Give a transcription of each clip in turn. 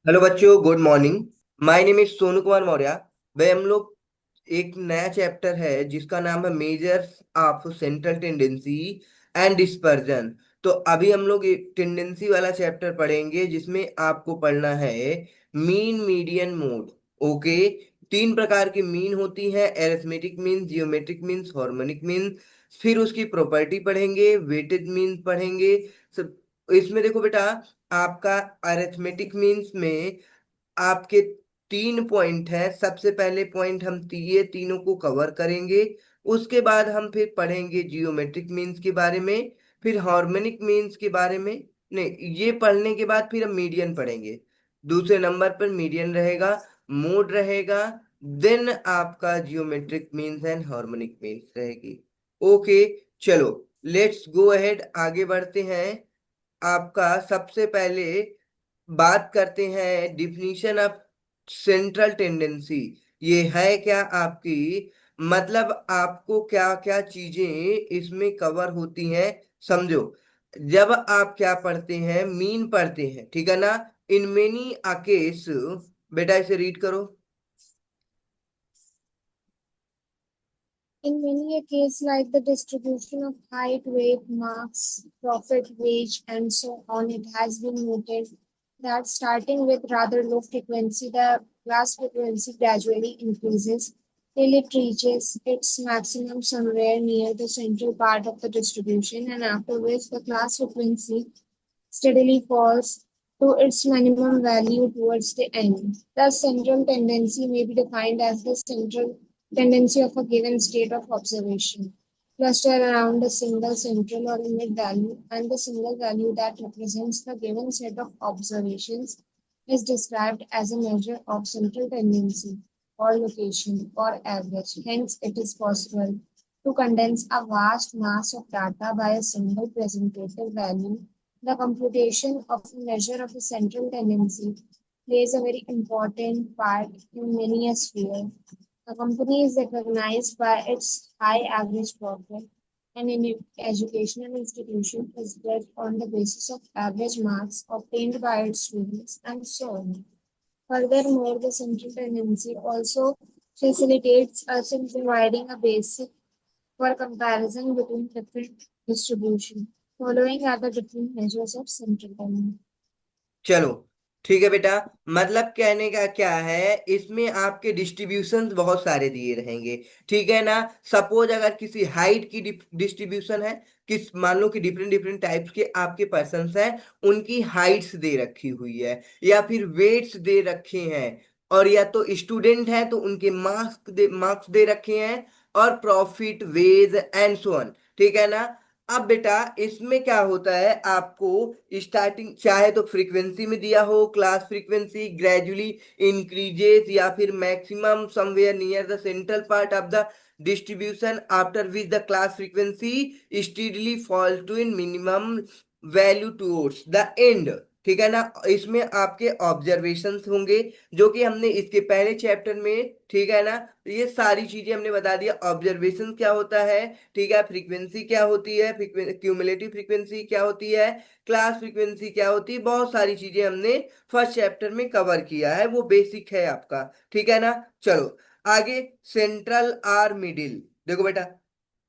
Hello बच्चों, good morning. My name is Sonu Kumar Maurya. भाई हम लोग एक नया चैप्टर है जिसका नाम है measures of central tendency and dispersion. तो अभी हम लोग एक टेंडेंसी वाला चैप्टर पढ़ेंगे जिसमें आपको पढ़ना है मीन, मीडियन, मोड। ओके। तीन प्रकार की मीन होती है: arithmetic mean, geometric mean, harmonic mean. फिर उसकी प्रॉपर्टी पढ़ेंगे, वेटेड मीन पढ़ेंगे। सब इसमें देखो बेटा, आपका अरिथमेटिक मीन्स में आपके तीन पॉइंट है। सबसे पहले पॉइंट हम ये तीनों को कवर करेंगे। उसके बाद हम फिर पढ़ेंगे जियोमेट्रिक मीन्स के बारे में, फिर हार्मोनिक मीन्स के बारे में। नहीं, ये पढ़ने के बाद फिर हम मीडियन पढ़ेंगे। दूसरे नंबर पर मीडियन रहेगा, मोड रहेगा, देन आपका geometric means and harmonic means रहेगी। ओके, चलो लेट्स गो अहेड, आगे बढ़ते हैं। आपका सबसे पहले बात करते हैं डिफिनीशन ऑफ सेंट्रल टेंडेंसी। ये है क्या आपकी, मतलब आपको क्या क्या चीजें इसमें कवर होती हैं, समझो। जब आप क्या पढ़ते हैं, मीन पढ़ते हैं, ठीक है ना। इन मेनी अ केस, बेटा इसे रीड करो। In many a case, like the distribution of height, weight, marks, profit, wage, and so on, it has been noted that starting with rather low frequency, the class frequency gradually increases till it reaches its maximum somewhere near the central part of the distribution, and after which the class frequency steadily falls to its minimum value towards the end. Thus, central tendency may be defined as the central tendency of a given state of observation, clustered around a single central or unit value, and the single value that represents the given set of observations is described as a measure of central tendency or location or average. Hence, it is possible to condense a vast mass of data by a single presentative value. The computation of a measure of a central tendency plays a very important part in many a sphere. A company is recognized by its high average profit, and an educational institution is judged on the basis of average marks obtained by its students, and so on. Furthermore, the central tendency also facilitates us in providing a basis for comparison between different distributions. Following are the different measures of central tendency. चलो ठीक है बेटा। मतलब कहने का क्या है, इसमें आपके डिस्ट्रीब्यूशंस बहुत सारे दिए रहेंगे, ठीक है ना। सपोज अगर किसी हाइट की डिस्ट्रीब्यूशन है, किस मान लो कि डिफरेंट डिफरेंट टाइप्स के आपके पर्सन्स हैं, उनकी हाइट्स दे रखी हुई है, या फिर वेट्स दे रखे हैं, और या तो स्टूडेंट है तो उनके मार्क्स दे रखे हैं, और profit, wage and so on, ठीक है ना। अब बेटा इसमें क्या होता है, आपको स्टार्टिंग चाहे तो फ्रीक्वेंसी में दिया हो, क्लास फ्रीक्वेंसी ग्रेजुअली इंक्रीजेस, या फिर maximum somewhere near the central part of the distribution after which the class frequency steadily fall to in minimum value towards the end, ठीक है ना। इसमें आपके ऑब्जर्वेशंस होंगे जो कि हमने इसके पहले चैप्टर में, ठीक है ना। तो ये सारी चीजें हमने बता दिया, ऑब्जर्वेशन क्या होता है, ठीक है, फ्रीक्वेंसी क्या होती है, क्यूमुलेटिव फ्रीक्वेंसी क्या होती है, क्लास फ्रीक्वेंसी क्या होती है, बहुत सारी चीजें हमने फर्स्ट चैप्टर में कवर किया है, वो बेसिक है आपका, ठीक है ना। चलो आगे, सेंट्रल आर मिडिल। देखो बेटा,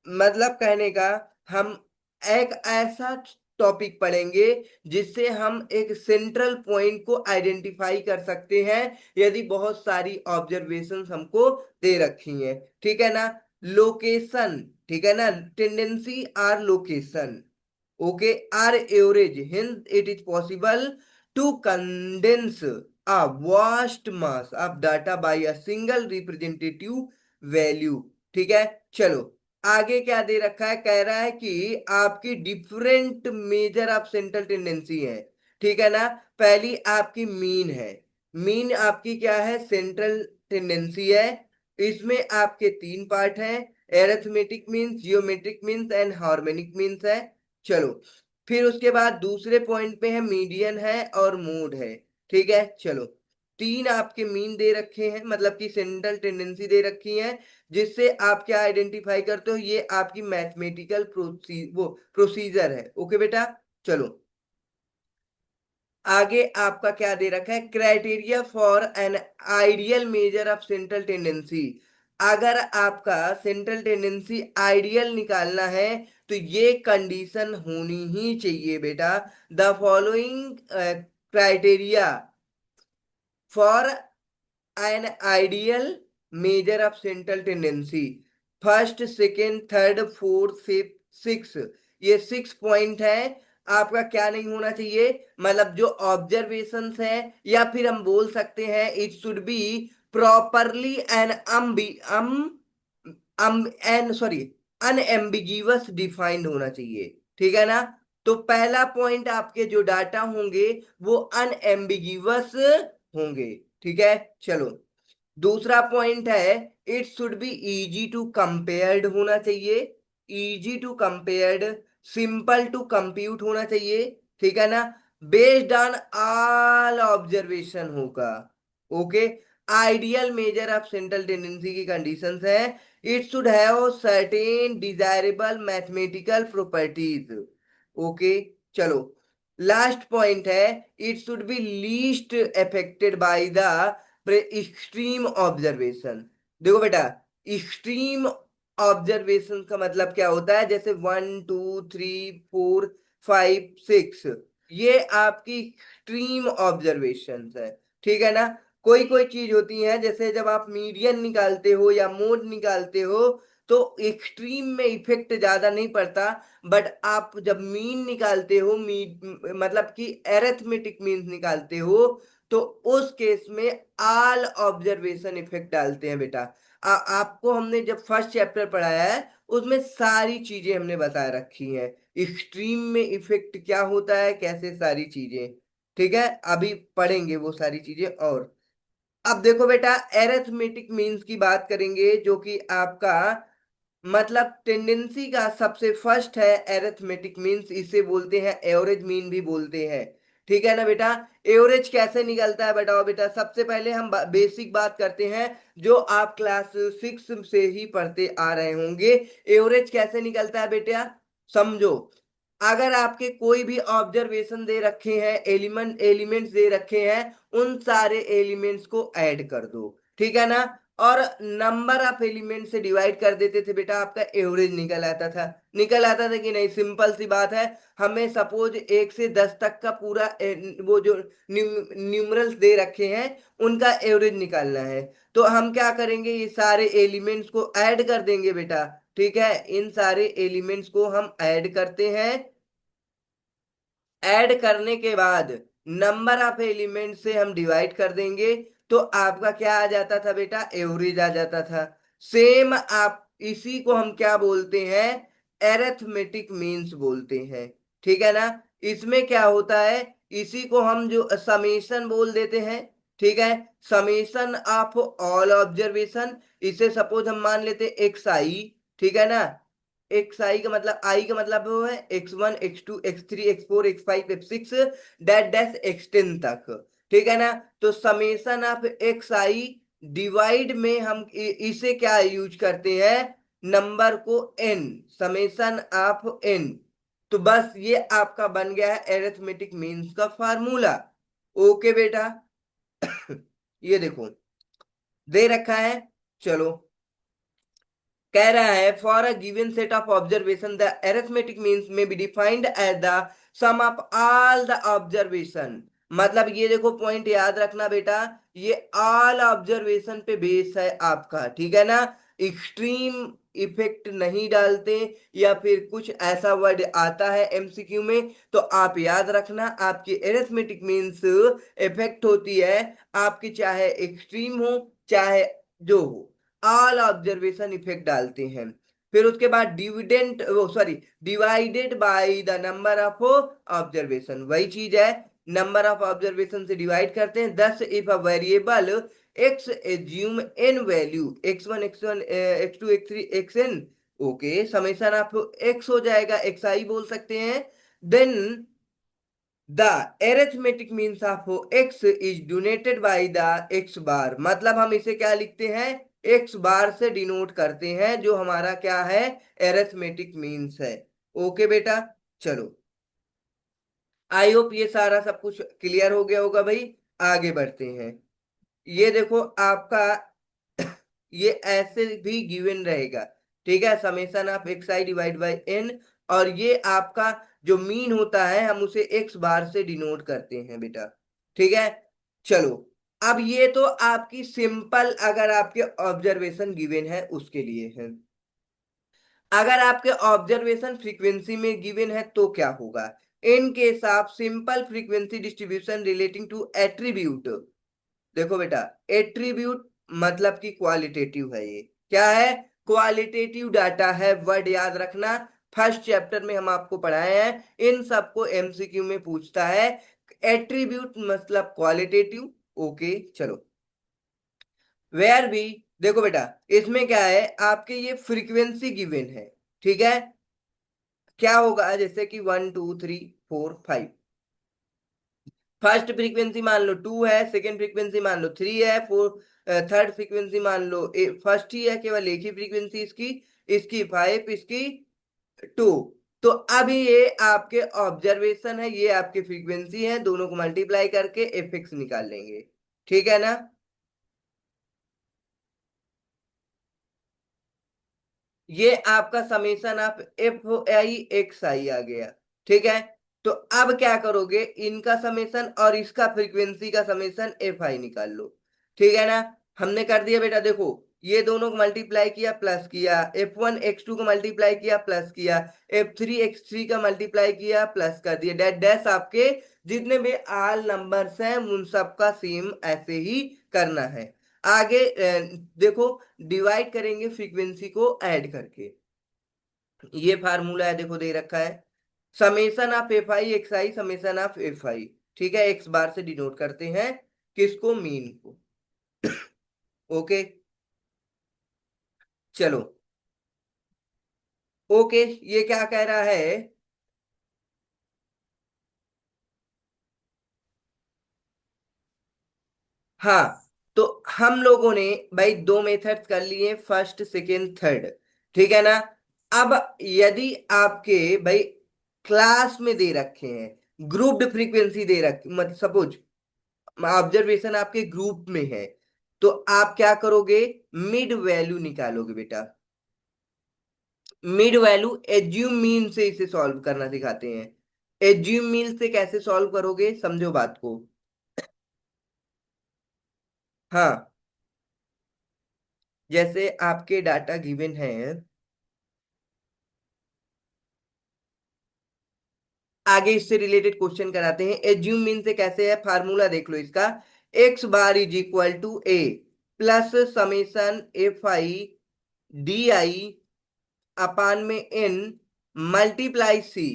मतलब कहने का, हम एक ऐसा टॉपिक पढ़ेंगे जिससे हम एक सेंट्रल पॉइंट को आइडेंटिफाई कर सकते हैं यदि बहुत सारी ऑब्जर्वेशंस हमको दे रखी हैं, ठीक है ना। लोकेशन, ठीक है ना, tendency are location, okay, are average, hence it is possible to condense a vast mass of data by a single representative value, ठीक है। चलो आगे क्या दे रखा है, कह रहा है कि आपकी different major of central tendency है, ठीक है ना। पहली आपकी मीन है। मीन आपकी क्या है, सेंट्रल टेंडेंसी है। इसमें आपके तीन पार्ट हैं: arithmetic means, geometric means and harmonic means है। चलो फिर उसके बाद दूसरे पॉइंट पे है मीडियन है और मोड है, ठीक है। चलो तीन आपके मीन दे रखे हैं, मतलब कि सेंट्रल टेंडेंसी दे रखी है, जिससे आप क्या आइडेंटिफाई करते हो, ये आपकी मैथमेटिकल प्रोसीजर है। ओके बेटा, चलो आगे आपका क्या दे रखा है, criteria for an ideal measure of central tendency. अगर आपका सेंट्रल टेंडेंसी आइडियल निकालना है तो ये कंडीशन होनी ही चाहिए बेटा। The following criteria for an ideal measure of central tendency, first second third fourth fifth six, ये 6 पॉइंट है। आपका क्या नहीं होना चाहिए, मतलब जो ऑब्जर्वेशंस है, या फिर हम बोल सकते हैं it should be properly and an sorry unambiguous defined होना चाहिए। ठीक है ना। तो पहला पॉइंट, आपके जो डाटा होंगे वो अनएम्बिगिवस होंगे। ठीक है, चलो। दूसरा पॉइंट है, it should be easy to compared होना चाहिए। Easy to compared, simple to compute होना चाहिए। ठीक है ना। बेस्ड ऑन ऑल ऑब्जर्वेशन होगा। Okay. Ideal measure of central tendency की कंडीशंस है, it should have certain desirable mathematical properties. Okay, चलो। लास्ट पॉइंट है, it should be least affected by the extreme observation. देखो बेटा, एक्सट्रीम ऑब्जर्वेशन का मतलब क्या होता है, जैसे 1 2 3 4 5 6, ये आपकी एक्सट्रीम ऑब्जर्वेशन है। ठीक है ना। कोई कोई चीज होती है, जैसे जब आप मीडियन निकालते हो या मोड निकालते हो तो एक्सट्रीम में इफेक्ट ज्यादा नहीं पड़ता। बट आप जब मीन निकालते हो, मतलब कि एरिथमेटिक मीन निकालते हो, तो उस केस में ऑल ऑब्जर्वेशन इफेक्ट डालते हैं बेटा। आपको हमने जब फर्स्ट चैप्टर पढ़ाया है उसमें सारी चीजें हमने बता रखी हैं, एक्सट्रीम में इफेक्ट क्या होता है, कैसे सारी चीजें। ठीक है, अभी पढ़ेंगे वो सारी चीजें। और अब देखो बेटा, एरिथमेटिक मीन्स की बात करेंगे, जो कि आपका मतलब टेंडेंसी का सबसे फर्स्ट है। एरिथमेटिक मीन्स इसे बोलते हैं, एवरेज मीन भी बोलते हैं। ठीक है ना बेटा। एवरेज कैसे निकलता है बताओ बेटा। सबसे पहले हम बेसिक बात करते हैं, जो आप क्लास 6 से ही पढ़ते आ रहे होंगे। एवरेज कैसे निकलता है बेटा, समझो। अगर आपके कोई भी ऑब्जर्वेशन दे रखे हैं, एलिमेंट्स दे रखे हैं, उन सारे एलिमेंट्स को ऐड कर दो। ठीक है ना। और नंबर ऑफ एलिमेंट से डिवाइड कर देते थे बेटा, आपका एवरेज निकल आता था। निकल आता था कि नहीं, सिंपल सी बात है। हमें सपोज 1 से 10 तक का पूरा वो जो न्यूमरल्स दे रखे हैं उनका एवरेज निकालना है। तो हम क्या करेंगे, ये सारे एलिमेंट्स को ऐड कर देंगे बेटा। ठीक है, इन सारे एलिमेंट्स को हम ऐड करते हैं। ऐड करने के बाद नंबर ऑफ एलिमेंट से हम डिवाइड कर देंगे, तो आपका क्या आ जाता था बेटा, एवरेज आ जाता था। सेम आप इसी को हम क्या बोलते हैं, एरिथमेटिक मीन्स बोलते हैं। ठीक है ना। इसमें क्या होता है, इसी को हम जो समेशन बोल देते हैं। ठीक है, समेशन ऑफ ऑल ऑब्जर्वेशन। इसे सपोज हम मान लेते एक्स आई। ठीक है ना। एक्स आई का मतलब, आई का मतलब वो है x1 x2 x3 x4 x5 x6 that dash x10 तक। ठीक है ना। तो summation of x i divide में हम इसे क्या यूज करते हैं, नंबर को n, समेशन ऑफ n। तो बस ये आपका बन गया है एरिथमेटिक मीन्स का फार्मूला। ओके बेटा। ये देखो दे रखा है। चलो, कह रहा है, for a given set of observation the arithmetic means may be defined as the sum of all the observation. मतलब ये देखो पॉइंट याद रखना बेटा, ये ऑल ऑब्जर्वेशन पे बेस है आपका। ठीक है ना। एक्सट्रीम इफेक्ट नहीं डालते, या फिर कुछ ऐसा वर्ड आता है एमसीक्यू में तो आप याद रखना, आपकी एरिथमेटिक मीन्स इफेक्ट होती है आपकी, चाहे एक्सट्रीम हो चाहे जो हो, ऑल ऑब्जर्वेशन इफेक्ट डालते हैं। फिर उसके बाद डिविडेंट वो sorry divided by the number of observation, वही चीज है, नंबर ऑफ ऑब्जर्वेशन से डिवाइड करते हैं। Thus if a variable X assume an value x1 x2 x3 xn, okay, summation of X हो जाएगा, एक्स आई बोल सकते हैं। Then the arithmetic means of X is donated by the X bar, मतलब हम इसे क्या लिखते हैं, एक्स बार से डिनोट करते हैं, जो हमारा क्या है, एरिथमेटिक मीन्स है। ओके बेटा, चलो। आई होप ये सारा सब कुछ क्लियर हो गया होगा भाई। आगे बढ़ते हैं। ये देखो आपका ये ऐसे भी गिवन रहेगा। ठीक है, summation of x i divide by n. और ये आपका जो मीन होता है हम उसे एक्स बार से डिनोट करते हैं बेटा। ठीक है, चलो। अब ये तो आपकी सिंपल अगर आपके ऑब्जर्वेशन गिवन है उसके लिए है। अगर आपके ऑब्जर्वेशन फ्रीक्वेंसी में गिवन है तो क्या होगा। In case of simple frequency distribution relating to attribute. देखो बेटा, एट्रीब्यूट मतलब कि क्वालिटेटिव है ये। क्या है? क्वालिटेटिव डाटा है, वर्ड याद रखना। फर्स्ट चैप्टर में हम आपको पढ़ाए हैं, इन सबको एमसीक्यू में पूछता है। एट्रीब्यूट मतलब क्वालिटेटिव। ओके चलो। वेयर भी, देखो बेटा, इसमें क्या है आपके ये फ्रीक्वेंसी गिवन है। ठीक है, क्या होगा जैसे कि 1 2 3 4 5। फर्स्ट फ्रीक्वेंसी मान लो 2 है, सेकंड फ्रीक्वेंसी मान लो 3 है, फोर थर्ड फ्रीक्वेंसी मान लो फर्स्ट ही है, केवल एक ही फ्रीक्वेंसी इसकी, इसकी 5, इसकी 2। तो अब ये आपके ऑब्जर्वेशन है, ये आपकी फ्रीक्वेंसी है, दोनों को मल्टीप्लाई करके एफिक्स निकाल लेंगे। ठीक है ना। ये आपका summation of F I x I आ गया। ठीक है, तो अब क्या करोगे, इनका समेशन और इसका फ्रीक्वेंसी का समेशन एफ आई निकाल लो। ठीक है ना। हमने कर दिया बेटा, देखो ये दोनों को मल्टीप्लाई किया प्लस किया, F1 X2 को मल्टीप्लाई किया प्लस किया, F3 X3 का मल्टीप्लाई किया प्लस कर दिया, डैट डैश आपके जितने भी आल नंबर्स हैं उन सबका सेम ऐसे ही करना है। आगे देखो, डिवाइड करेंगे फ्रीक्वेंसी को ऐड करके। ये फार्मूला है, देखो दे रखा है, summation of F I x I summation of F आई। ठीक है, एक्स बार से डिनोट करते हैं किसको, मीन को। ओके चलो। ओके, ये क्या कह रहा है। हाँ, तो हम लोगों ने भाई दो मेथड्स कर लिए, फर्स्ट सेकेंड थर्ड। ठीक है ना। अब यदि आपके भाई क्लास में दे रखे हैं, ग्रुप्ड फ्रीक्वेंसी दे रखी, मतलब सपोज ऑब्जर्वेशन आपके ग्रुप में है, तो आप क्या करोगे, मिड वैल्यू निकालोगे बेटा। मिड वैल्यू एज्यूम मीन से इसे सॉल्व करना सिखाते हैं। एज्यूम मीन से कैसे सॉल्व करोगे, समझो बात को। हाँ, जैसे आपके डाटा गिवन है, आगे इससे रिलेटेड क्वेश्चन कराते हैं। एज्यूम मीन से कैसे है, फार्मूला देख लो इसका। X bar is equal to A plus summation F I D I upon में एन मल्टीप्लाई सी।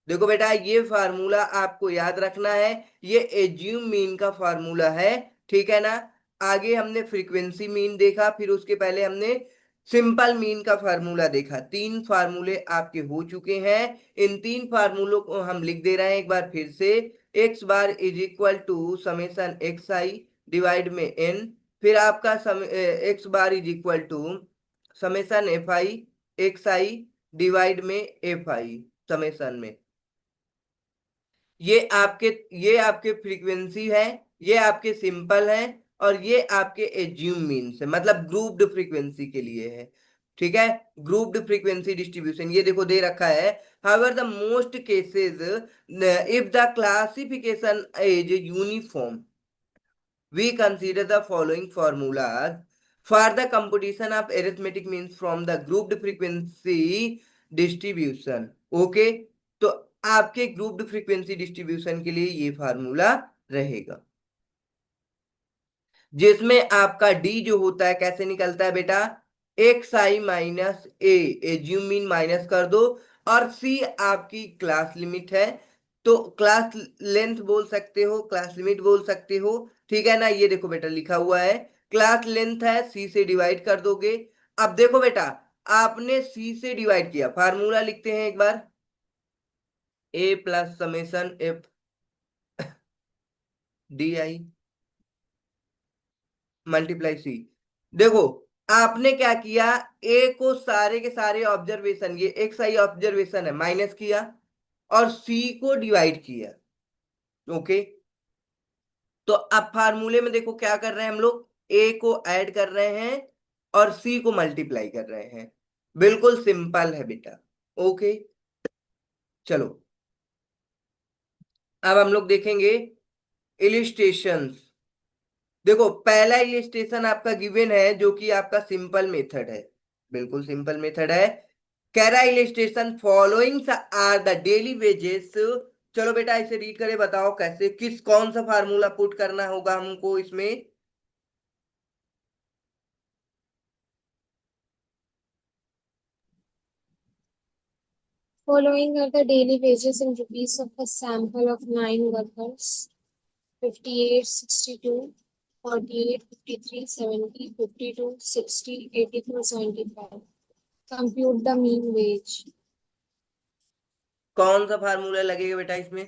देखो बेटा, ये फार्मूला आपको याद रखना है, ये एज्यूम मीन का फार्मूला है। ठीक है ना। आगे हमने फ्रीक्वेंसी मीन देखा, फिर उसके पहले हमने सिंपल मीन का फार्मूला देखा। तीन फार्मूले आपके हो चुके हैं। इन तीन फार्मूलों को हम लिख दे रहे हैं एक बार फिर से। X bar is equal to summation x i divide में एन, फिर आपका x bar is equal to summation F I x i divide में एफ आई समेशन में। ये आपके फ्रीक्वेंसी है, ये आपके सिंपल है, और ये आपके एज्यूम मीन्स है, मतलब ग्रुप्ड फ्रीक्वेंसी के लिए है। ठीक है, ग्रुप्ड फ्रीक्वेंसी डिस्ट्रीब्यूशन ये देखो दे रखा है। However the most cases if the classification is uniform we consider the following formulas for the computation of arithmetic means from the grouped frequency distribution. Okay, तो आपके ग्रुप्ड फ्रीक्वेंसी डिस्ट्रीब्यूशन के लिए ये formula रहेगा, जिसमें आपका डी जो होता है कैसे निकलता है बेटा, x I minus A, assume mean minus कर दो, और सी आपकी क्लास लिमिट है, तो क्लास लेंथ बोल सकते हो, क्लास लिमिट बोल सकते हो। ठीक है ना, ये देखो बेटा लिखा हुआ है, क्लास लेंथ है, सी से डिवाइड कर दोगे। अब देखो बेटा, आपने सी से डिवाइड किया, फार्मूला लिखते हैं एक बार, A plus summation F D I multiply C. देखो आपने क्या किया, ए को सारे के सारे ऑब्जर्वेशन, ये एक्स आई ऑब्जर्वेशन है, माइनस किया, और सी को डिवाइड किया। ओके। तो अब फार्मूले में देखो क्या कर रहे हैं हम लोग, ए को ऐड कर रहे हैं और सी को मल्टीप्लाई कर रहे हैं। बिल्कुल सिंपल है बेटा। ओके। चलो, अब हम लोग देखेंगे इलिस्ट्रेशंस। देखो पहला इलिस्ट्रेशन आपका गिवन है जो कि आपका सिंपल मेथड है, बिल्कुल सिंपल मेथड है। कह रहा है illustration following are the daily wages. चलो बेटा इसे रीड करे बताओ कैसे, किस कौन सा फार्मूला पुट करना होगा हमको इसमें। Following are the daily wages in rupees of a sample of 9 workers: 58, 62, 48, 53, 70, 52, 60, 84, 75. Compute the mean wage. कौन सा फार्मूला लगेगा बेटा इसमें?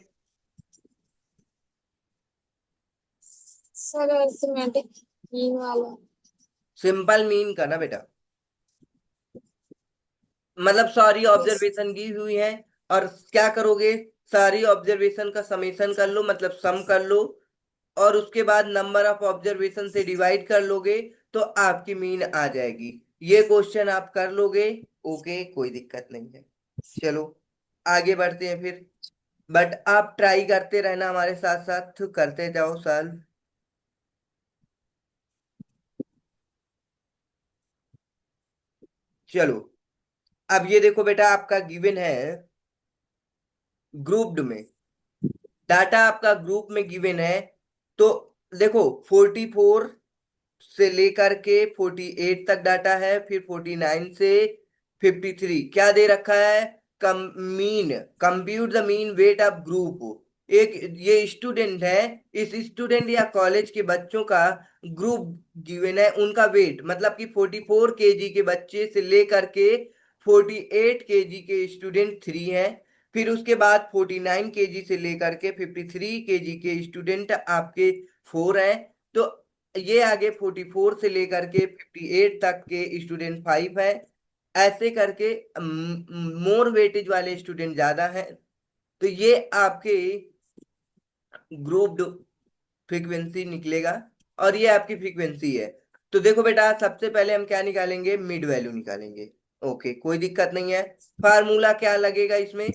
Sir, arithmetic mean वाला. सिंपल मीन का ना बेटा, मतलब सारी Yes. ऑब्जर्वेशन की हुई है और क्या करोगे, सारी ऑब्जर्वेशन का समेशन कर लो, मतलब सम कर लो, और उसके बाद नंबर ऑफ ऑब्जर्वेशन से डिवाइड कर लोगे तो आपकी मीन आ जाएगी। ये क्वेश्चन आप कर लोगे। ओके, कोई दिक्कत नहीं है। चलो आगे बढ़ते हैं फिर, बट आप ट्राई करते रहना हमारे साथ साथ, करते जाओ सॉल्व। चलो, अब ये देखो बेटा आपका गिवन है ग्रुप्ड में, डाटा आपका ग्रुप में गिवन है। तो देखो 44 से लेकर के 48 तक डाटा है, फिर 49 से 53 क्या दे रखा है, come mean, compute the mean weight of group. एक ये स्टूडेंट है, इस स्टूडेंट या कॉलेज के बच्चों का ग्रुप गिवन है, उनका वेट मतलब कि 44 केजी के बच्चे से लेकर के 48 केजी के स्टूडेंट 3 हैं, फिर उसके बाद 49 केजी से लेकर के 53 केजी के स्टूडेंट आपके 4 हैं। तो ये आगे 44 से लेकर के 58 तक के स्टूडेंट 5 है। ऐसे करके मोर वेटेज वाले स्टूडेंट ज्यादा हैं। तो ये आपके ग्रुप्ड फ्रीक्वेंसी निकलेगा, और ये आपकी फ्रीक्वेंसी है। तो देखो बेटा सबसे पहले हम क्या निकालेंगे, मिड वैल्यू निकालेंगे। ओके, कोई दिक्कत नहीं है। फार्मूला क्या लगेगा इसमें,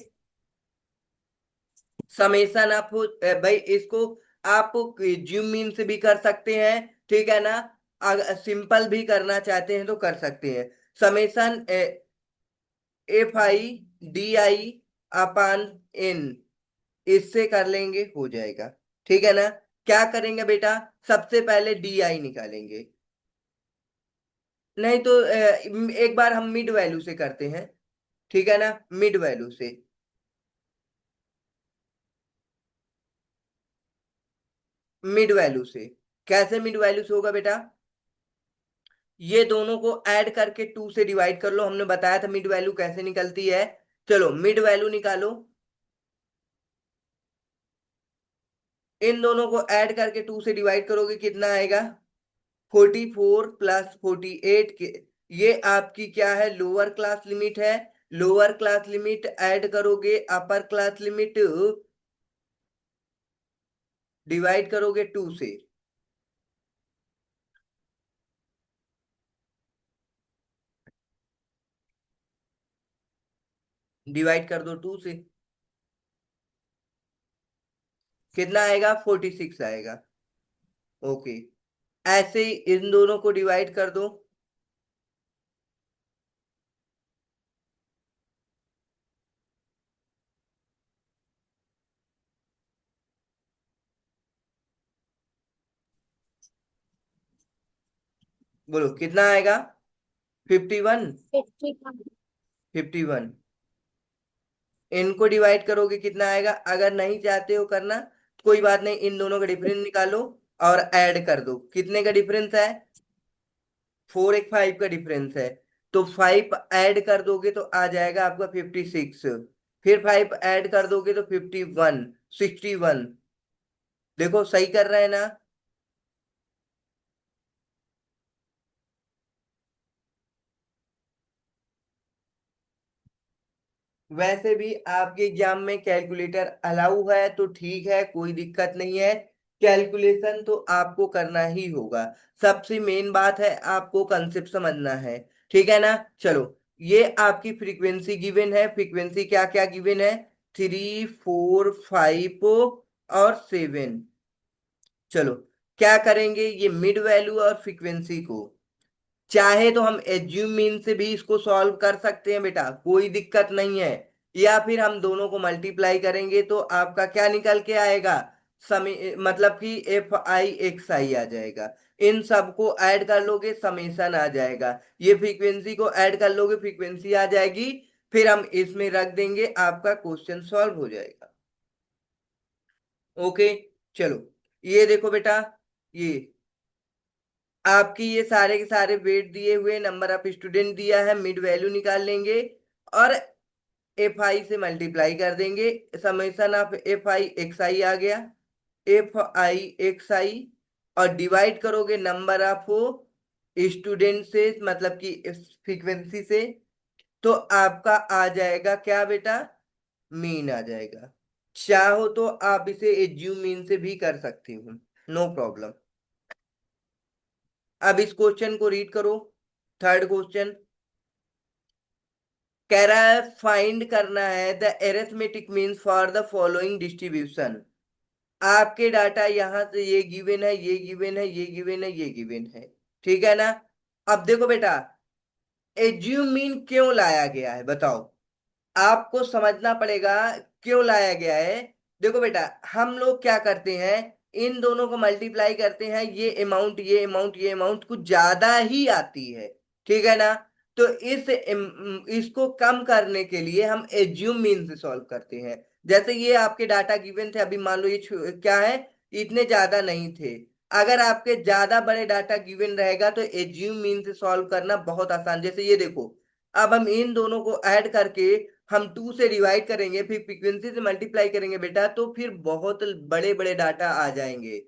समेशन आप भाई इसको आप ज्यूम मीन से भी कर सकते हैं, ठीक है ना, अगर सिंपल भी करना चाहते हैं तो कर सकते हैं। Summation F I D I upon n, इससे कर लेंगे हो जाएगा, ठीक है ना। क्या करेंगे बेटा, सबसे पहले डी आई निकालेंगे, नहीं तो एक बार हम मिड वैल्यू से करते हैं, ठीक है ना, मिड वैल्यू से। मिड वैल्यू से कैसे, मिड वैल्यू से होगा बेटा, ये दोनों को ऐड करके 2 से डिवाइड कर लो, हमने बताया था मिड वैल्यू कैसे निकलती है। चलो मिड वैल्यू निकालो, इन दोनों को ऐड करके 2 से डिवाइड करोगे कितना आएगा, 44 प्लस 48 के, ये आपकी क्या है, लोअर क्लास लिमिट है। लोअर क्लास लिमिट ऐड करोगे अपर क्लास लिमिट, डिवाइड करोगे 2 से, डिवाइड कर दो 2 से, कितना आएगा, 46 आएगा। ओके, ऐसे ही इन दोनों को डिवाइड कर दो, बोलो कितना आएगा, 51। 51. 51, इनको डिवाइड करोगे कितना आएगा, अगर नहीं चाहते हो करना कोई बात नहीं, इन दोनों का डिफरेंस निकालो और ऐड कर दो, कितने का डिफरेंस है, 4 एक 5 का डिफरेंस है। तो 5 ऐड कर दोगे तो आ जाएगा आपका 56, फिर 5 ऐड कर दोगे तो 51, 61। देखो सही कर रहे हैं ना। वैसे भी आपके एग्जाम में कैलकुलेटर अलाउ है तो ठीक है, कोई दिक्कत नहीं है। कैलकुलेशन तो आपको करना ही होगा। सबसे मेन बात है आपको कंसेप्ट समझना है। ठीक है ना। चलो, ये आपकी फ्रीक्वेंसी गिवन है। फ्रीक्वेंसी क्या क्या गिवन है? 3, 4, 5 और 7। चलो, क्या करेंगे? ये मिड वैल्यू और फ्रीक्वेंसी को चाहे तो हम एज्यूम मीन से भी इसको सॉल्व कर सकते हैं बेटा, कोई दिक्कत नहीं है। या फिर हम दोनों को मल्टीप्लाई करेंगे तो आपका क्या निकल के आएगा? समी मतलब कि Fi xi आ जाएगा। इन सबको ऐड कर लोगे, समेशन आ जाएगा। ये फ्रीक्वेंसी को ऐड कर लोगे, फ्रीक्वेंसी आ जाएगी। फिर हम इसमें रख देंगे, आपका क्वेश्चन सॉल्व हो जाएगा। ओके। चलो, ये देखो बेटा, ये आपकी ये सारे के सारे वेट दिए हुए, नंबर ऑफ स्टूडेंट दिया है, मिड वैल्यू निकाल लेंगे और Fi से मल्टीप्लाई कर देंगे। समेशन ऑफ Fi xi आ गया। Fi xi और डिवाइड करोगे नंबर ऑफ स्टूडेंट से, मतलब कि फ्रीक्वेंसी से, तो आपका आ जाएगा क्या बेटा? मीन आ जाएगा। चाहो तो आप इसे एज्यूम मीन से भी कर सकते हो, नो प्रॉब्लम। अब इस क्वेश्चन को रीड करो। थर्ड क्वेश्चन कह रहा है फाइंड करना है the arithmetic means for the following distribution. आपके डाटा यहां से ये गिवन है, ये गिवन है, ये गिवन है, ये गिवन है। ठीक है ना। अब देखो बेटा, एज्यूम मीन क्यों लाया गया है बताओ। आपको समझना पड़ेगा क्यों लाया गया है। देखो बेटा, हम लोग क्या करते हैं, इन दोनों को मल्टीप्लाई करते हैं, ये अमाउंट ये अमाउंट ये अमाउंट कुछ ज्यादा ही आती है। ठीक है ना। तो इसको कम करने के लिए हम एज्यूम मीन से सॉल्व करते हैं। जैसे ये आपके डाटा गिवन थे, अभी मान लो ये क्या है, इतने ज्यादा नहीं थे। अगर आपके ज्यादा बड़े डाटा गिवन रहेगा तो एज्यूम मीन से सॉल्व करना बहुत आसान। जैसे ये देखो, अब हम इन दोनों को ऐड करके हम 2 से डिवाइड करेंगे, फिर फ्रीक्वेंसी से मल्टीप्लाई करेंगे बेटा, तो फिर बहुत बड़े बड़े डाटा आ जाएंगे।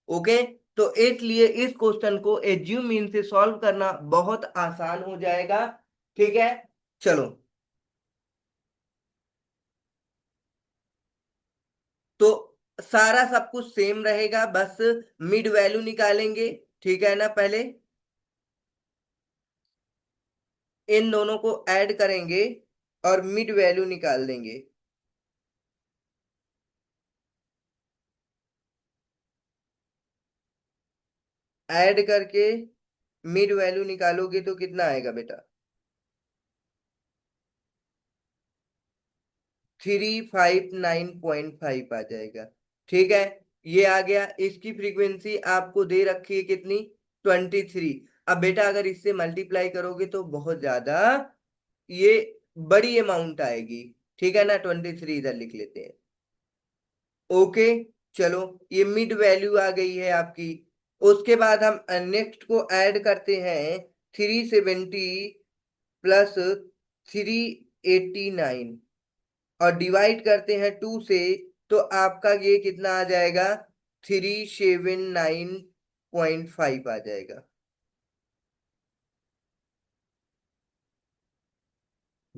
ओके। तो इसलिए इस क्वेश्चन को एज्यूम मीन से सॉल्व करना बहुत आसान हो जाएगा। ठीक है। चलो, तो सारा सब कुछ सेम रहेगा, बस मिड वैल्यू निकालेंगे। ठीक है ना। पहले इन दोनों को ऐड करेंगे और मिड वैल्यू निकाल देंगे। ऐड करके मिड वैल्यू निकालोगे तो कितना आएगा बेटा? 359.5 आ जाएगा। ठीक है। ये आ गया। इसकी फ्रीक्वेंसी आपको दे रखी है कितनी? 23। अब बेटा अगर इससे मल्टीप्लाई करोगे तो बहुत ज्यादा ये बड़ी अमाउंट आएगी। ठीक है ना। 23 इधर लिख लेते हैं। ओके। चलो, ये मिड वैल्यू आ गई है आपकी। उसके बाद हम नेक्स्ट को ऐड करते हैं। 370 प्लस 389 और डिवाइड करते हैं 2 से, तो आपका ये कितना आ जाएगा? 379.5 आ जाएगा।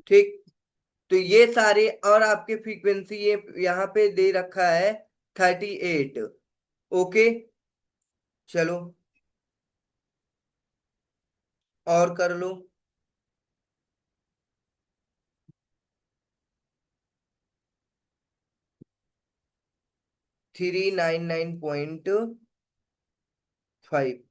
ठीक। तो ये सारे, और आपके फ्रीक्वेंसी ये यहाँ पे दे रखा है 38। ओके। चलो, और कर लो। 399.5।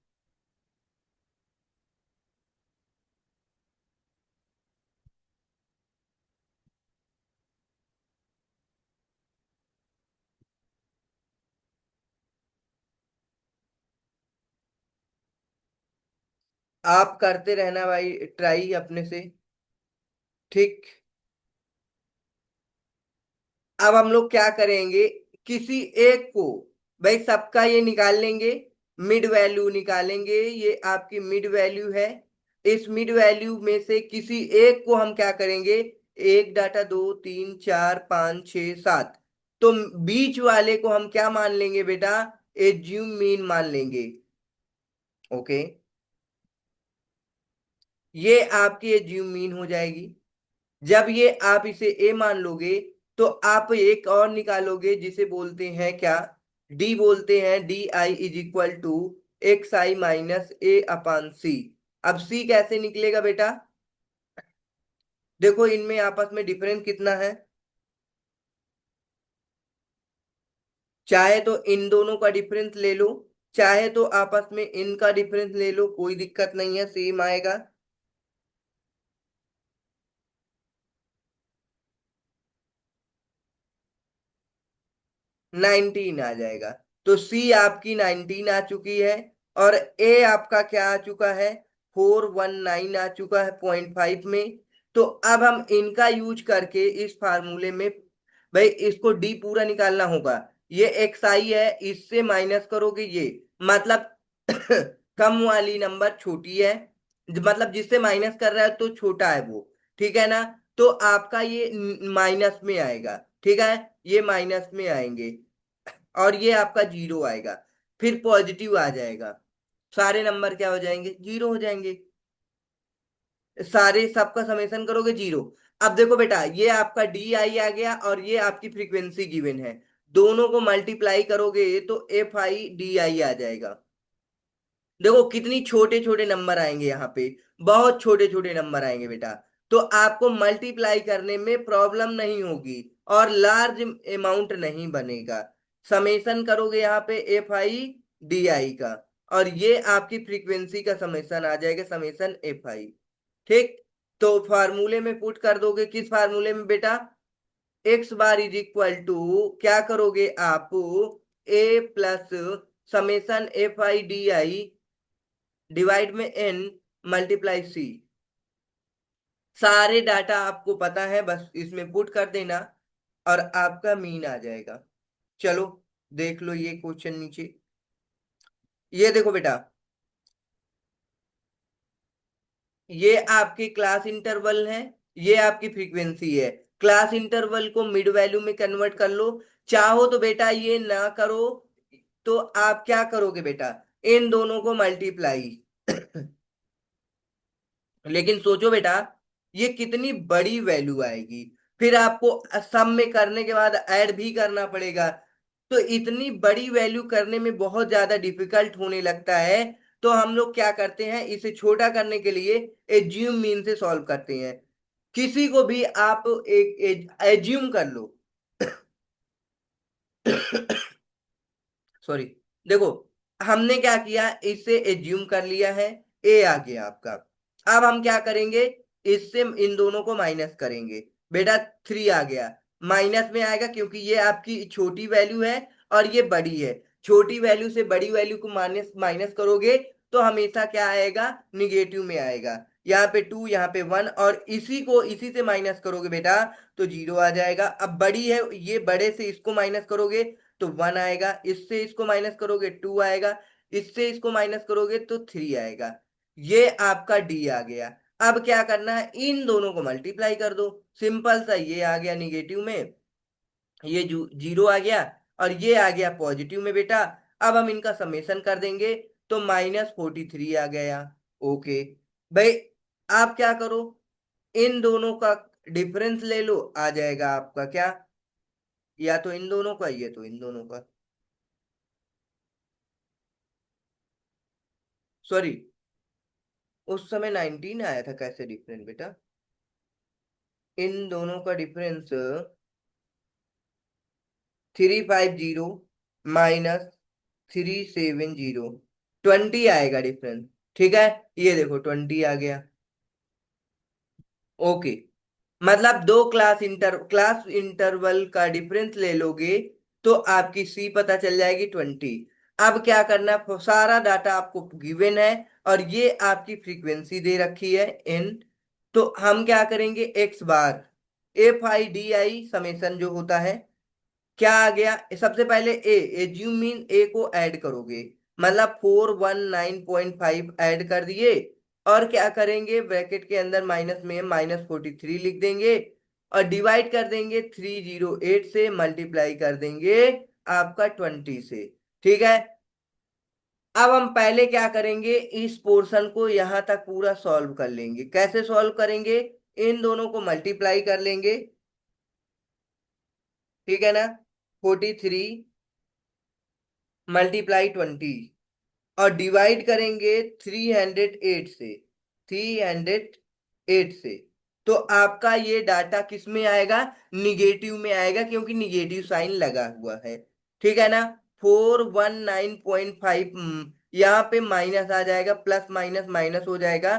आप करते रहना भाई, ट्राई अपने से। ठीक। अब हम लोग क्या करेंगे, किसी एक को, भाई सबका ये निकाल लेंगे, मिड वैल्यू निकालेंगे। ये आपकी मिड वैल्यू है। इस मिड वैल्यू में से किसी एक को हम क्या करेंगे, एक डाटा, 2, 3, 4, 5, 6, 7, तो बीच वाले को हम क्या मान लेंगे बेटा? एज्यूम मीन मान लेंगे। ओके। ये आपकी एज्यूम मीन हो जाएगी। जब ये आप इसे ए मान लोगे तो आप एक और निकालोगे जिसे बोलते हैं क्या, डी बोलते हैं। D I is equal to X I minus A upon C. अब सी कैसे निकलेगा बेटा, देखो इनमें आपस में डिफरेंस कितना है, चाहे तो इन दोनों का डिफरेंस ले लो, चाहे तो आपस में इनका डिफरेंस ले लो, कोई दिक्कत नहीं है, सेम आएगा। 19 आ जाएगा। तो सी आपकी 19 आ चुकी है, और ए आपका क्या आ चुका है, 419 आ चुका है 0.5 में। तो अब हम इनका यूज करके इस फार्मूले में, भाई इसको डी पूरा निकालना होगा। ये एक्स आई है, इससे माइनस करोगे ये, मतलब कम वाली नंबर छोटी है, मतलब जिससे माइनस कर रहा है तो छोटा है वो, ठीक है ना। तो आपका ये माइनस में आएगा, ठीक है, ये माइनस में आएंगे, और ये आपका जीरो आएगा, फिर पॉजिटिव आ जाएगा, सारे नंबर क्या हो जाएंगे, जीरो हो जाएंगे। सारे सबका समेशन करोगे जीरो। अब देखो बेटा, ये आपका डी आई आ गया और ये आपकी फ्रीक्वेंसी गिवन है, दोनों को मल्टीप्लाई करोगे तो एफ आई डी आई आ जाएगा। देखो कितनी छोटे छोटे नंबर आएंगे यहाँ पे, बहुत छोटे छोटे नंबर आएंगे बेटा। तो आपको मल्टीप्लाई करने में प्रॉब्लम नहीं होगी और लार्ज अमाउंट नहीं बनेगा। समेशन करोगे यहाँ पे एफ आई डी आई का, और ये आपकी फ्रीक्वेंसी का समेशन आ जाएगा, समेशन एफ आई। ठीक, तो फार्मूले में पुट कर दोगे, किस फार्मूले में बेटा, X bar is equal to क्या करोगे आप, A plus summation F I D I divide में एन मल्टीप्लाई सी। सारे डाटा आपको पता है, बस इसमें पुट कर देना और आपका मीन आ जाएगा। चलो देख लो ये क्वेश्चन नीचे, ये देखो बेटा, ये आपकी क्लास इंटरवल है, ये आपकी फ्रीक्वेंसी है। क्लास इंटरवल को मिड वैल्यू में कन्वर्ट कर लो, चाहो तो बेटा ये ना करो, तो आप क्या करोगे बेटा, इन दोनों को मल्टीप्लाई लेकिन सोचो बेटा, ये कितनी बड़ी वैल्यू आएगी, फिर आपको सम में करने के बाद ऐड भी करना पड़ेगा, तो इतनी बड़ी वैल्यू करने में बहुत ज्यादा डिफिकल्ट होने लगता है। तो हम लोग क्या करते हैं, इसे छोटा करने के लिए एज्यूम मीन से सॉल्व करते हैं। किसी को भी आप एक एज्यूम कर लो सॉरी, देखो हमने क्या किया, इससे एज्यूम कर लिया है, ए आ गया आपका। अब हम क्या करेंगे, इससे इन दोनों को माइनस करेंगे, बेटा 3 आ गया, माइनस में आएगा क्योंकि ये आपकी छोटी वैल्यू है और ये बड़ी है। छोटी वैल्यू से बड़ी वैल्यू को माइनस माइनस करोगे तो हमेशा क्या आएगा, निगेटिव में आएगा। यहाँ पे 2, यहाँ पे 1, और इसी को इसी से माइनस करोगे बेटा तो जीरो आ जाएगा। अब बड़ी है, ये बड़े से इसको माइनस करोगे तो 1 आएगा, इससे इसको माइनस करोगे 2 आएगा, इससे इसको माइनस करोगे तो 3 आएगा। ये आपका डी आ गया। अब क्या करना है, इन दोनों को मल्टीप्लाई कर दो, सिंपल सा, ये आ गया निगेटिव में, ये जीरो आ गया, और ये आ गया पॉजिटिव में बेटा। अब हम इनका समेशन कर देंगे तो -43 आ गया। ओके भाई, आप क्या करो, इन दोनों का डिफरेंस ले लो, आ जाएगा आपका क्या, या तो इन दोनों का, ये तो इन दोनों का, सॉरी उस समय 19 आया था, कैसे डिफरेंस बेटा, इन दोनों का डिफरेंस 350 -370, 20 आएगा डिफरेंस। ठीक है, ये देखो 20 आ गया। ओके, मतलब दो क्लास इंटरवल का डिफरेंस ले लोगे तो आपकी सी पता चल जाएगी 20। अब क्या करना है, सारा डाटा आपको गिवन है और ये आपकी फ्रीक्वेंसी दे रखी है इन। तो हम क्या करेंगे, x bar F I D I summation जो होता है, क्या आ गया, सबसे पहले ए, एज्यूम मीन ए को ऐड करोगे, मतलब 419.5 ऐड कर दिए, और क्या करेंगे, ब्रैकेट के अंदर माइनस में -43 लिख देंगे, और डिवाइड कर देंगे 308 से, मल्टीप्लाई कर देंगे आपका 20 से। ठीक है, अब हम पहले क्या करेंगे, इस पोर्शन को यहां तक पूरा सॉल्व कर लेंगे। कैसे सॉल्व करेंगे, इन दोनों को मल्टीप्लाई कर लेंगे, ठीक है ना। 43 मल्टीप्लाई 20, और डिवाइड करेंगे 308 से, 308 से। तो आपका ये डाटा किस में आएगा, निगेटिव में आएगा, क्योंकि निगेटिव साइन लगा हुआ है, ठीक है ना। 419.5, यहाँ पे माइनस आ जाएगा, प्लस माइनस माइनस हो जाएगा,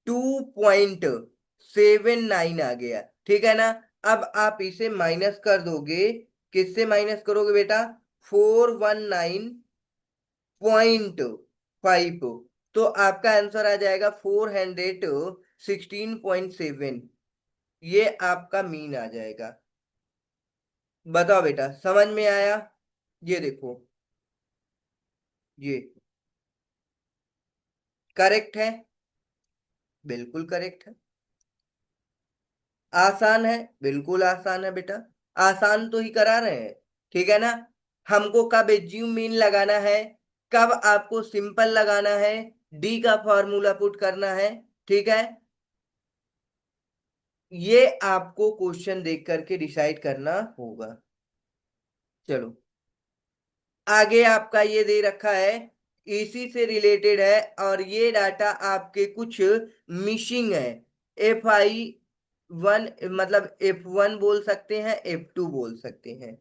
2.79 आ गया, ठीक है ना। अब आप इसे माइनस कर दोगे, किससे माइनस करोगे बेटा, 419.5, तो आपका आंसर आ जाएगा 416.7। ये आपका मीन आ जाएगा। बताओ बेटा, समझ में आया। ये देखो, ये करेक्ट है, बिल्कुल करेक्ट है। आसान है, बिल्कुल आसान है बेटा, आसान तो ही करा रहे हैं, ठीक है ना। हमको कब एज्यूम मीन लगाना है, कब आपको सिंपल लगाना है, डी का फॉर्मूला पुट करना है, ठीक है। ये आपको क्वेश्चन देख करके डिसाइड करना होगा। चलो, आगे आपका ये दे रखा है, इसी से रिलेटेड है, और ये डाटा आपके कुछ मिसिंग है। Fi1, मतलब F1 बोल सकते हैं, F2 बोल सकते हैं,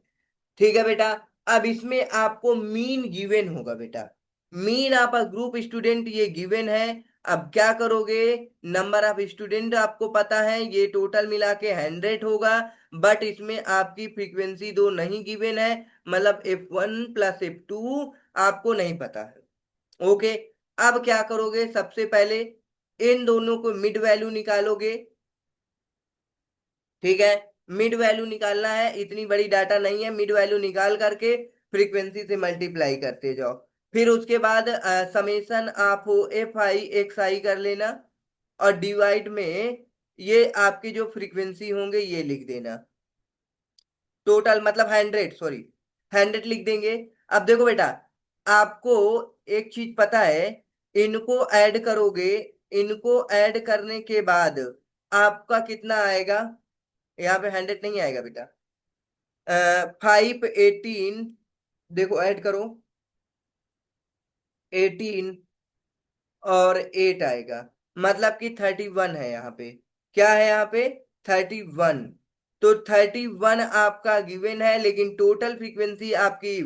ठीक है बेटा। अब इसमें आपको मीन गिवन होगा बेटा, मीन आपका ग्रुप स्टूडेंट ये गिवन है। अब क्या करोगे, नंबर ऑफ स्टूडेंट आपको पता है, ये टोटल मिला के 100 होगा, बट इसमें आपकी फ्रीक्वेंसी दो नहीं गिवन है, मतलब F1 + F2 आपको नहीं पता है, ओके। अब क्या करोगे, सबसे पहले इन दोनों को मिड वैल्यू निकालोगे, ठीक है। मिड वैल्यू निकालना है, इतनी बड़ी डाटा नहीं है, मिड वैल्यू निकाल करके फ्रीक्वेंसी से मल्टीप्लाई करते जाओ। फिर उसके बाद समेशन आप हो Fi xi कर लेना, और डिवाइड में ये आपकी जो फ्रीक्वेंसी होंगे ये लिख देना, टोटल मतलब 100, सॉरी 100 लिख देंगे। अब देखो बेटा, आपको एक चीज पता है, इनको ऐड करोगे, इनको ऐड करने के बाद आपका कितना आएगा, यहाँ पे 100 नहीं आएगा बेटा, 518, देखो ऐड करो, 18 और 8 आएगा, मतलब कि 31 है यहाँ पे, क्या है यहाँ पे, 31। तो 31 आपका गिवन है, लेकिन टोटल फ्रीक्वेंसी आपकी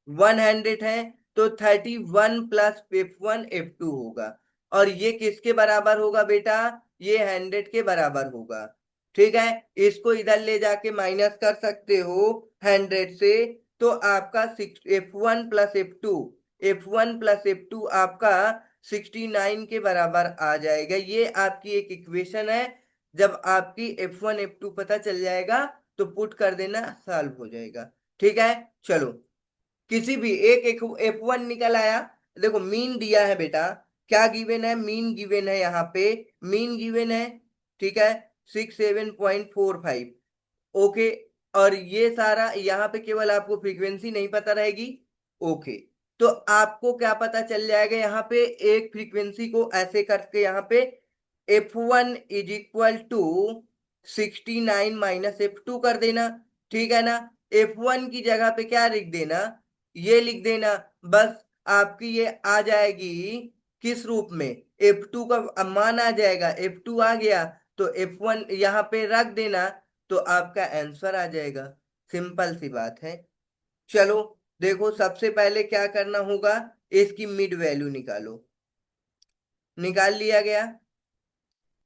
100 है, तो 31 + F1 F2 होगा, और ये किसके बराबर होगा बेटा, ये 100 के बराबर होगा, ठीक है। इसको इधर ले जाके माइनस कर सकते हो 100 से, तो आपका F1 + F2 आपका 69 के बराबर आ जाएगा। ये आपकी एक इक्वेशन है, जब आपकी F1 F2 पता चल जाएगा तो पुट कर देना, सॉल्व हो जाएगा, ठीक है। चलो, किसी भी एक F1 निकल आया, देखो मीन दिया है बेटा, क्या गिवन है, मीन गिवन है, यहाँ पे मीन गिवन है, ठीक है, 67.45, ओके। और ये सारा यहाँ पे केवल आपको फ्रीक्वेंसी नहीं पता रहेगी, ओके। तो आपको क्या पता चल जाएगा, यहाँ पे एक फ्रीक्वेंसी को ऐसे करके यहाँ पे F1 = 69 - F2 कर देना, ठीक है ना। F1 की जगह पे क्या लिख देना, ये लिख देना, बस आपकी ये आ जाएगी किस रूप में, F2 का मान आ जाएगा, F2 आ गया तो F1 यहाँ पे रख देना, तो आपका आंसर आ जाएगा, सिंपल सी बात है। चलो, देखो सबसे पहले क्या करना होगा, इसकी मिड वैल्यू निकालो, निकाल लिया गया।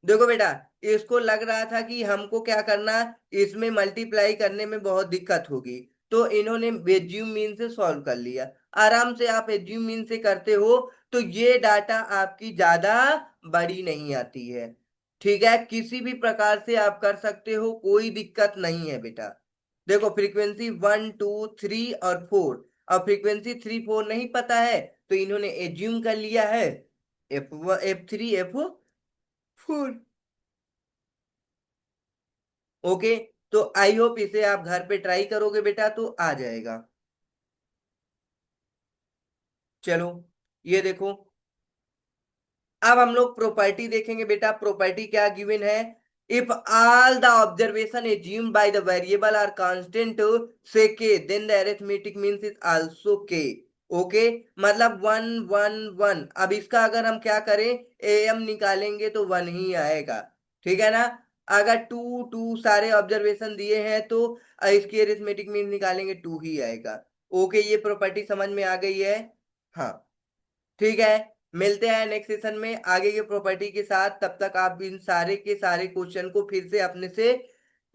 देखो बेटा, इसको लग रहा था कि हमको क्या करना, इसमें मल्टीप्लाई करने में बहुत दिक्कत होगी, तो इन्होंने एज्यूम मीन से सॉल्व कर लिया। आराम से आप एज्यूम मीन से करते हो तो ये डाटा आपकी ज्यादा बड़ी नहीं आती है, ठीक है। किसी भी प्रकार से आप कर सकते हो, कोई दिक्कत नहीं है बेटा। देखो फ्रीक्वेंसी 1 2 3 और 4, अब फ्रीक्वेंसी 3 4 नहीं पता है, तो इन्होंने एज्यूम कर लिया है F3 F4, ओके। तो आई होप इसे आप घर पे ट्राई करोगे बेटा, तो आ जाएगा। चलो, ये देखो, अब हम लोग प्रॉपर्टी देखेंगे बेटा, प्रॉपर्टी क्या गिवन है, If all the observation assumed by the variable are constant say k, then the arithmetic means is also k. Okay, मतलब 1 1 1। अब इसका अगर हम क्या करें, एम निकालेंगे तो 1 ही आएगा। ठीक है ना। अगर 2 2 सारे ऑब्जर्वेशन दिए हैं तो इसकी अरिथमेटिक मीन निकालेंगे 2 ही आएगा। ओके, ये प्रॉपर्टी समझ में आ गई है। हाँ, ठीक है। मिलते हैं नेक्स्ट सेशन में आगे के प्रॉपर्टी के साथ। तब तक आप इन सारे के सारे क्वेश्चन को फिर से अपने से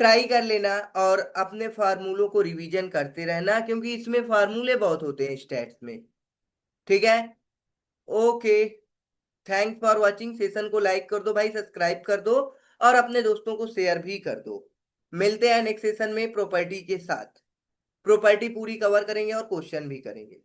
ट्राई कर लेना और अपने फार्मूलों को रिवीजन करते रहना, क्योंकि इसमें फार्मूले बहुत होते हैं स्टैट्स में। ठीक है। Okay, thanks for watching. Session को लाइक कर दो भाई, सब्सक्राइब कर दो और अपने दोस्तों को शेयर भी कर दो। मिलते हैं नेक्स्ट सेशन में प्रॉपर्टी के साथ। प्रॉपर्टी पूरी कवर करेंगे और क्वेश्चन भी करेंगे।